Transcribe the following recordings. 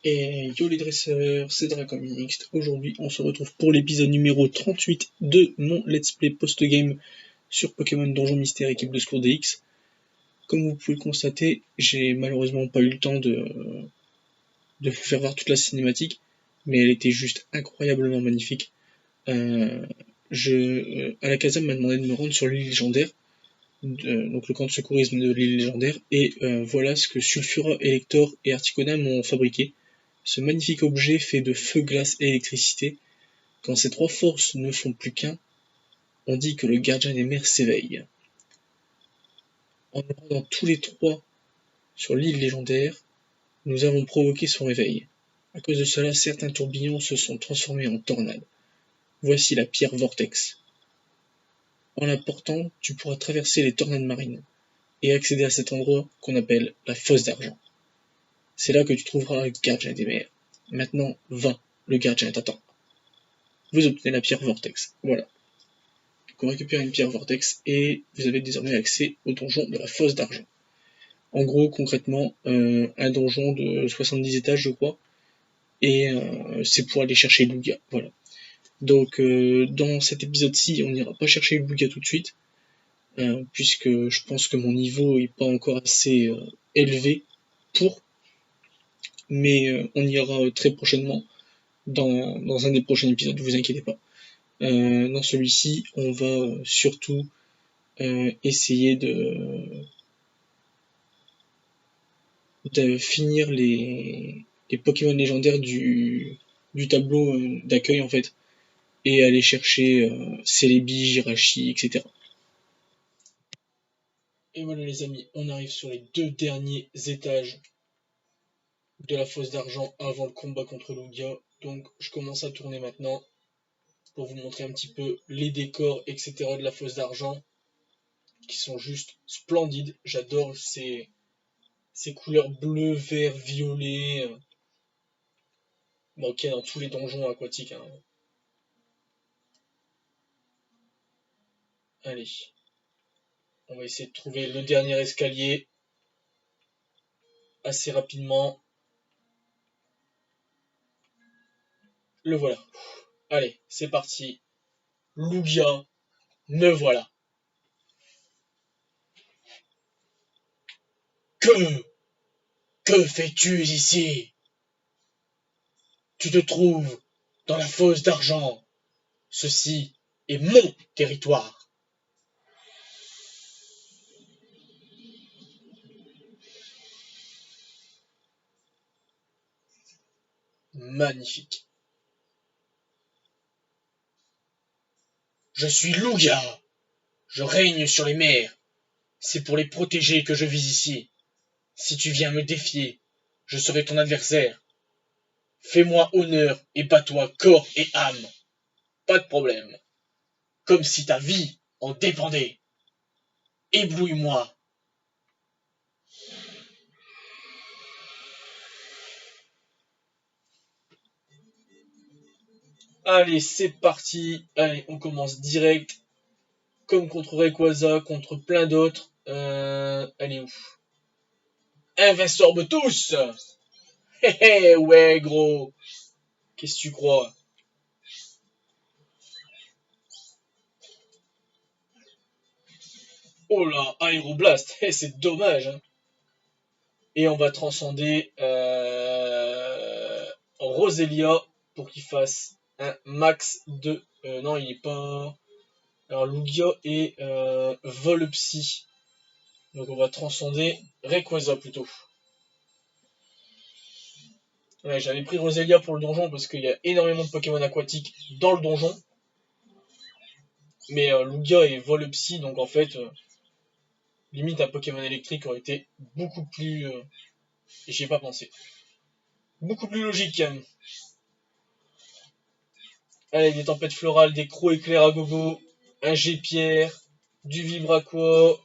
Et yo les dresseurs, c'est Dracomix. Aujourd'hui, on se retrouve pour l'épisode numéro 38 de mon Let's Play post-game sur Pokémon Donjon Mystère équipe de secours DX. Comme vous pouvez le constater, j'ai malheureusement pas eu le temps de vous faire voir toute la cinématique, mais elle était juste incroyablement magnifique. Alakazam m'a demandé de me rendre sur l'île légendaire, donc le camp de secourisme de l'île légendaire, et voilà ce que Sulfura, Elector et Articona m'ont fabriqué. Ce magnifique objet fait de feu, glace et électricité, quand ces trois forces ne font plus qu'un, on dit que le gardien des mers s'éveille. En nous rendant tous les trois sur l'île légendaire, nous avons provoqué son réveil. À cause de cela, certains tourbillons se sont transformés en tornades. Voici la pierre Vortex. En la portant, tu pourras traverser les tornades marines et accéder à cet endroit qu'on appelle la fosse d'argent. C'est là que tu trouveras le gardien des mers. Maintenant, va, le gardien t'attend. Vous obtenez la pierre Vortex. Voilà. On récupère une pierre Vortex et vous avez désormais accès au donjon de la fosse d'argent. En gros, concrètement, un donjon de 70 étages, je crois, et c'est pour aller chercher Lugia. Voilà. Donc, dans cet épisode-ci, on n'ira pas chercher Lugia tout de suite, puisque je pense que mon niveau est pas encore assez élevé pour, mais on ira très prochainement dans un des prochains épisodes, vous inquiétez pas. Dans celui-ci, on va surtout essayer de finir les Pokémon légendaires du tableau d'accueil en fait, et aller chercher Celebi, Jirachi, etc. Et voilà les amis, on arrive sur les deux derniers étages de la fosse d'argent avant le combat contre Lugia. Donc je commence à tourner maintenant pour vous montrer un petit peu les décors, etc. de la fosse d'argent, qui sont juste splendides. J'adore ces couleurs bleu, vert, violet, bon, qu'il y a dans tous les donjons aquatiques. Hein. Allez, on va essayer de trouver le dernier escalier assez rapidement. Le voilà. Allez, c'est parti. Lugia, me voilà. Que fais-tu ici? Tu te trouves dans la fosse d'argent. Ceci est mon territoire. Magnifique. Je suis Lugia. Je règne sur les mers. C'est pour les protéger que je vis ici. Si tu viens me défier, je serai ton adversaire. Fais-moi honneur et bats-toi corps et âme. Pas de problème. Comme si ta vie en dépendait. Éblouis-moi. Allez, c'est parti. Allez, on commence direct. Comme contre Rayquaza, contre plein d'autres. Elle est où? Invincible tous. Hé hé, ouais gros. Qu'est-ce que tu crois? Oh là, Aéroblast. C'est dommage. Hein. Et on va transcender Roselia pour qu'il fasse un max de... non, il n'est pas... Alors Lugia et Volpsy. Donc on va transcender Rayquaza plutôt. Ouais, j'avais pris Roselia pour le donjon parce qu'il y a énormément de Pokémon aquatiques dans le donjon. Mais Lugia et Volpsy, donc en fait, limite un Pokémon électrique aurait été beaucoup plus... j'y ai pas pensé. Beaucoup plus logique quand même. Allez, des tempêtes florales, des crocs éclairs à gogo, un G-pierre, du Vibraqua.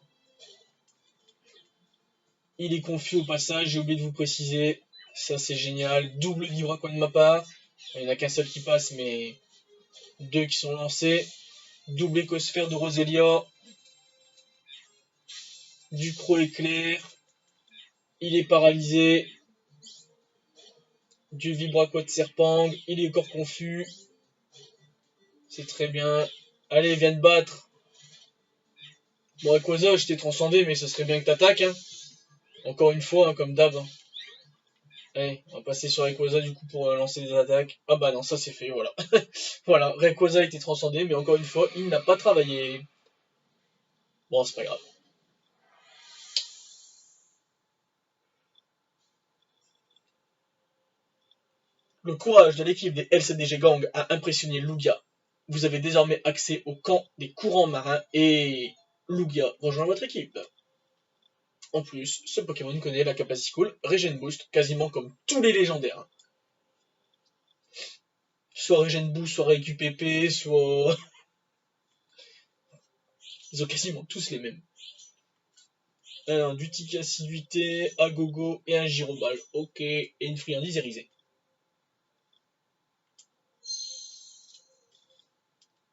Il est confus au passage, j'ai oublié de vous préciser. Ça c'est génial. Double Vibraqua de ma part. Il n'y en a qu'un seul qui passe, mais deux qui sont lancés. Double écosphère de Roselia. Du croc éclair. Il est paralysé. du Vibraco de Serpang. Il est encore confus. C'est très bien. Allez, viens te battre. Bon, Rayquaza, je t'ai transcendé, mais ce serait bien que t'attaques. Hein. Encore une fois, hein, comme d'hab. Hein. Allez, on va passer sur Rayquaza du coup pour lancer des attaques. Ah bah non, ça c'est fait, voilà. Voilà, Rayquaza a été transcendé, mais encore une fois, il n'a pas travaillé. Bon, c'est pas grave. Le courage de l'équipe des LCDG Gang a impressionné Lugia. Vous avez désormais accès au camp des courants marins et Lugia rejoint votre équipe. En plus, ce Pokémon connaît la capacité cool Regen Boost, quasiment comme tous les légendaires. Soit Regen Boost, soit RQPP, soit... Ils ont quasiment tous les mêmes. Alors, du Tiki Assiduité, Agogo et un Gyroball. Ok, et une friandise irisée.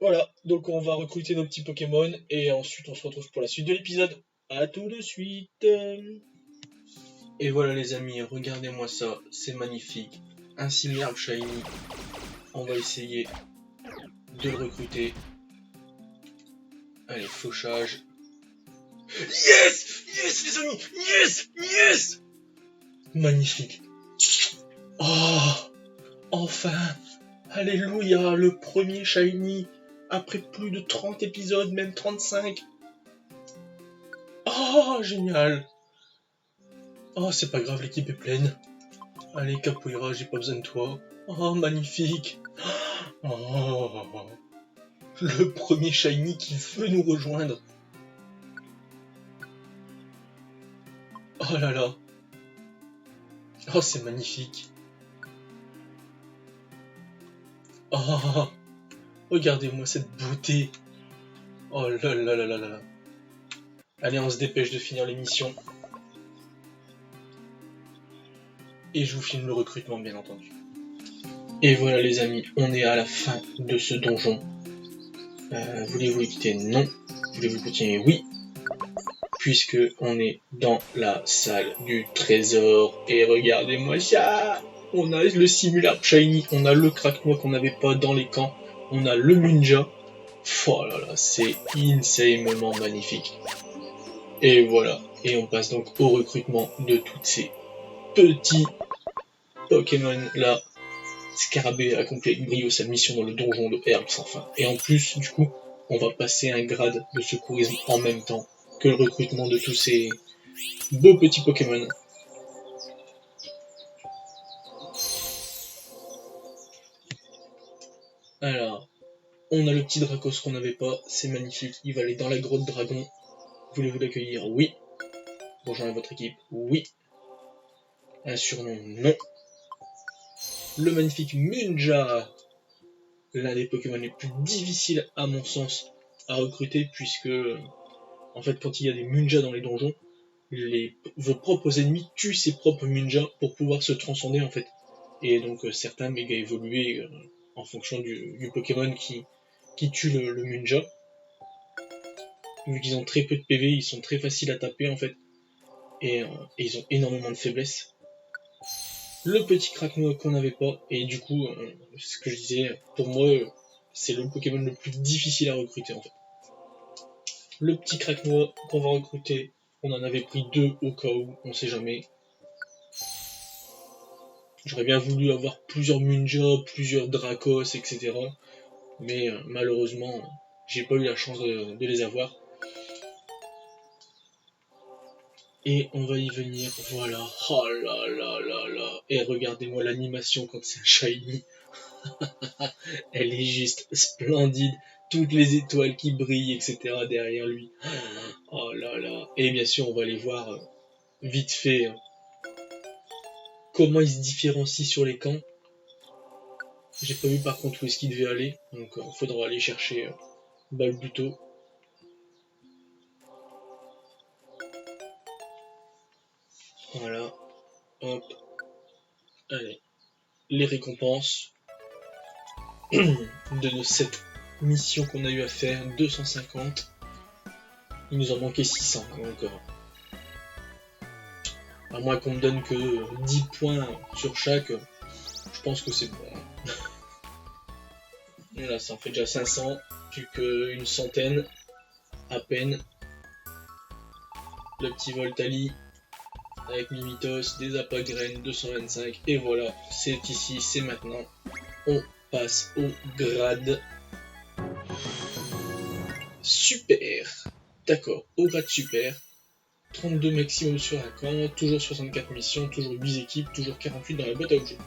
Voilà, donc on va recruter nos petits Pokémon et ensuite on se retrouve pour la suite de l'épisode. A tout de suite. Et voilà les amis, regardez-moi ça, c'est magnifique. Un Similark Shiny. On va essayer de le recruter. Allez, fauchage. Yes! Yes les amis! Yes! Yes! Magnifique. Oh! Enfin! Alléluia! Le premier Shiny après plus de 30 épisodes, même 35. Oh! Génial! Oh, c'est pas grave, l'équipe est pleine. Allez, Capoeira, j'ai pas besoin de toi. Oh, magnifique! Oh! Le premier Shiny qui veut nous rejoindre. Oh là là. Oh, c'est magnifique. Oh, regardez-moi cette beauté. Oh là là là là là. Allez, on se dépêche de finir l'émission. Et je vous filme le recrutement, bien entendu. Et voilà les amis, on est à la fin de ce donjon. Voulez-vous le quitter? Non. Voulez-vous continuer? Oui. Puisque on est dans la salle du trésor. Et regardez-moi ça! On a le Similark Shiny, on a le Cracknois qu'on n'avait pas dans les camps, on a le Munja. Oh là là, c'est insanement magnifique. Et voilà, et on passe donc au recrutement de tous ces petits Pokémon là. Scarabée a accompli avec brio sa mission dans le donjon de Herbe sans fin. Et en plus, du coup, on va passer un grade de secourisme en même temps que le recrutement de tous ces beaux petits Pokémon. Alors, on a le petit Dracos qu'on n'avait pas, c'est magnifique, il va aller dans la grotte dragon. Voulez-vous l'accueillir? Oui. Rejoindre votre équipe? Oui. Un surnom? Non. Le magnifique Munja, l'un des Pokémon les plus difficiles à mon sens à recruter, puisque en fait quand il y a des Munja dans les donjons, vos propres ennemis tuent ses propres Munja pour pouvoir se transcender en fait. Et donc certains méga évolués en fonction du Pokémon qui tue le Munja. Vu qu'ils ont très peu de PV, ils sont très faciles à taper en fait. Et ils ont énormément de faiblesses. Le petit Cracknois qu'on n'avait pas, et du coup, ce que je disais, pour moi, c'est le Pokémon le plus difficile à recruter en fait. Le petit Cracknois qu'on va recruter, on en avait pris 2 au cas où, on sait jamais. J'aurais bien voulu avoir plusieurs Munja, plusieurs Dracos, etc. Mais malheureusement, j'ai pas eu la chance de les avoir. Et on va y venir, voilà. Oh là là là là. Et regardez-moi l'animation quand c'est un shiny. Elle est juste splendide. Toutes les étoiles qui brillent, etc. derrière lui. Oh là là. Et bien sûr, on va aller voir vite fait comment il se différencie sur les camps. J'ai pas vu par contre où est-ce qu'il devait aller. Donc il faudra aller chercher Balbuto. Voilà. Hop. Allez. Les récompenses de cette mission qu'on a eu à faire. 250. Il nous en manquait 600 encore. À moins qu'on me donne que 10 points sur chaque, Je pense que c'est bon. Hein. Voilà, ça en fait déjà 500, plus qu'une centaine, à peine. Le petit Voltali, avec Mimitos, des Apagraines, 225, et voilà, c'est ici, c'est maintenant. On passe au grade. Super. D'accord, au grade super. 32 maximum sur un camp, toujours 64 missions, toujours 8 équipes, toujours 48 dans la boîte à objets.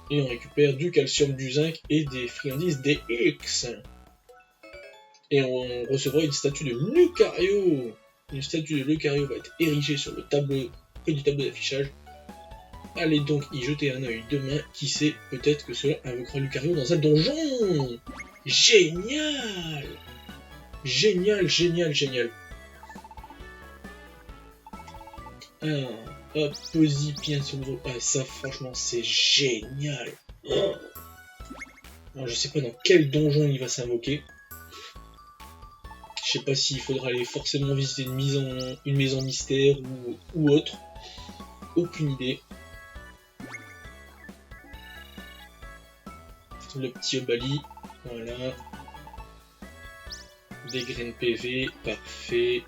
Et on récupère du calcium, du zinc et des friandises des X. Et on recevra une statue de Lucario. Une statue de Lucario va être érigée sur le tableau, près du tableau d'affichage. Allez donc y jeter un œil demain, qui sait, peut-être que cela invoquera Lucario dans un donjon. Génial. Génial, génial, génial. Alors, hop, Posy, Pienso, ah ça franchement c'est génial. Oh. Alors je sais pas dans quel donjon il va s'invoquer. Je sais pas s'il faudra aller forcément visiter une maison mystère ou autre. Aucune idée. Le petit Obali, voilà. Des graines PV, parfait.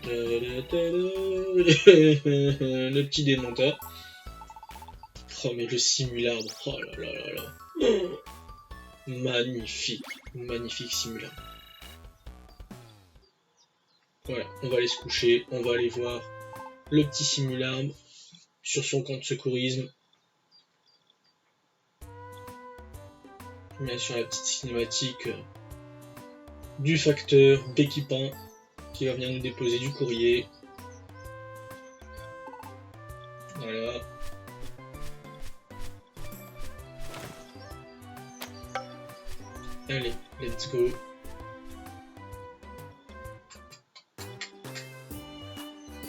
Le petit démonta. Oh mais le simularde, oh là là là là. Magnifique, magnifique simularde. Voilà, on va aller se coucher, on va aller voir le petit simularde sur son camp de secourisme. Bien sûr la petite cinématique du facteur d'équipant qui va venir nous déposer du courrier. Voilà. Allez, let's go.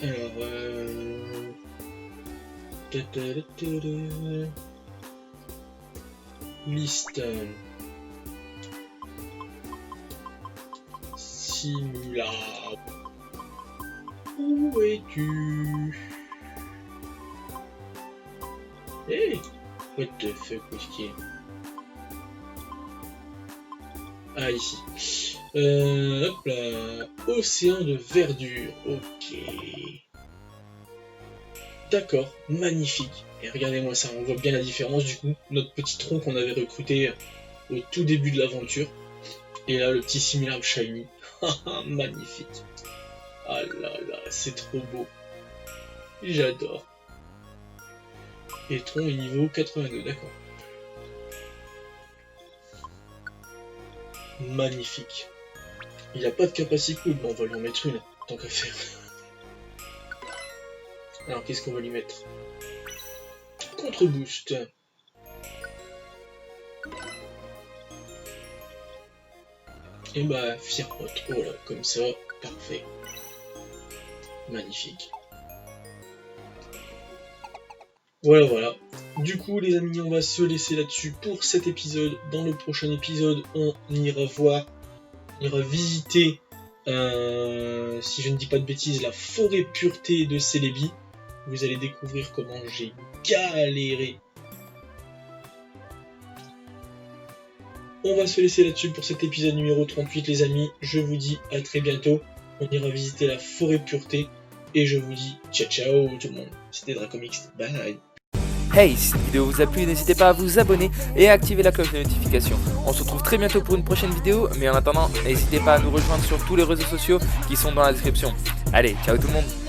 Alors, liste. Simulable. Où es-tu? Hey! What the fuck, où est-ce qu'il est? Ah, ici. Hop là. Océan de verdure. Ok. D'accord. Magnifique. Et regardez-moi ça. On voit bien la différence du coup. Notre petit tronc qu'on avait recruté au tout début de l'aventure. Et là, le petit Simulable Shiny. Magnifique. Ah là là, c'est trop beau. J'adore. Et tronc est niveau 82, d'accord. Magnifique. Il a pas de capacité cool, mais on va lui en mettre une, tant qu'à faire. Alors, qu'est-ce qu'on va lui mettre? Contre-boost. Et bah, Firpote. Oh là, comme ça, parfait. Magnifique. Voilà, voilà. Du coup, les amis, on va se laisser là-dessus pour cet épisode. Dans le prochain épisode, on ira voir, on ira visiter, si je ne dis pas de bêtises, la forêt pureté de Celebi. Vous allez découvrir comment j'ai galéré. On va se laisser là-dessus pour cet épisode numéro 38, les amis. Je vous dis à très bientôt. On ira visiter la forêt pureté. Et je vous dis ciao ciao tout le monde. C'était Dracomix. Bye. Hey, si cette vidéo vous a plu, n'hésitez pas à vous abonner et à activer la cloche de notification. On se retrouve très bientôt pour une prochaine vidéo, mais en attendant, n'hésitez pas à nous rejoindre sur tous les réseaux sociaux qui sont dans la description. Allez, ciao tout le monde.